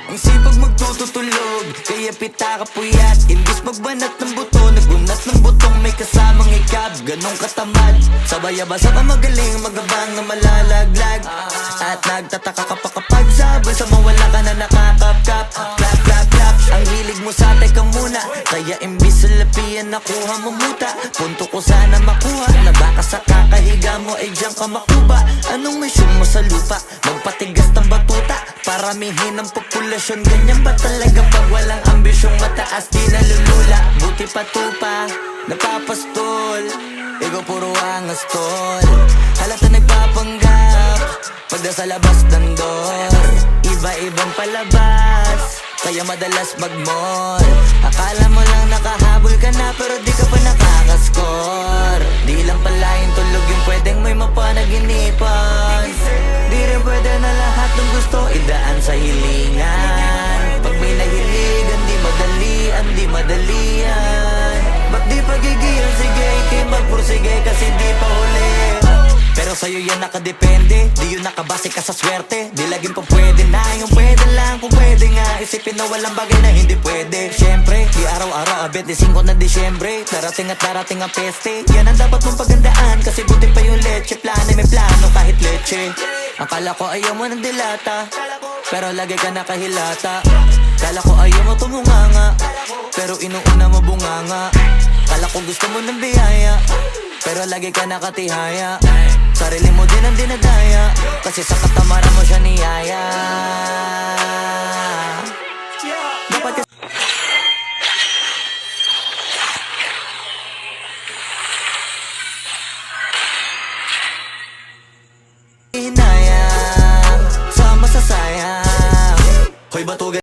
Ang sipag magtututulog, kaya pita ka puyat. Imbis magbanat ng buto, nagunat ng butong may kasamang ikab. Ganong katamad, sabay-abasa ka magaling, magabang na malalaglag. At nagtataka ka pa kapag sabay sa mawala ka na nakakapkap. Clap, clap, clap, ang hilig mo sa teka muna. Kaya imbis sa lapian nakuha mo muta. Punto ko sana makuha, na baka sa kakahiga mo ay diyan ka makuba. Anong mission mo sa lupa? Magpatigas ng batuta, paramihin ang populasyon. Ganyan ba talaga pag walang ambisyong mataas di nalulula? Buti pa tupa, napapastol, ikaw puro angas tol. Halata nagpapanggap, pagda sa labas ng door. Iba-ibang palabas, kaya madalas mag-mall. Akala mo lang nakahabol ka na, pero di ka pa nakakascore. Di lang pala yung tulog yung pwedeng may mapanaginipan. Di rin pwede na lahat ng gusto idaan sa hilingan. Pag may nahiligan, di madalian, di madalian. Ba't di pagigil, sige, ikay magpursige kasi di pa huli. Pero sa'yo yan nakadepende, di yun nakabase ka sa swerte. Di laging pa pwede na, yung pwede lang kung pwede nga. Isipin na walang bagay na hindi pwede. Siyempre, di araw-araw, 25 na Disyembre. Darating at darating ang peste, yan ang dapat mong pagandaan. Kasi buti pa yung leche, plano may plano kahit leche. Akala ko ayaw mo ng dilata, pero lagi ka nakahilata. Kala ko ayaw mo tumunganga, pero inuuna mo bunganga. Kala ko gusto mo ng biyaya, pero lagi ka nakatihaya. Sarili mo din ang dinadaya, kasi sa katamaran mo siya niyaya. Dapat kasi hinayang, sama sa sayang. Hoy batugan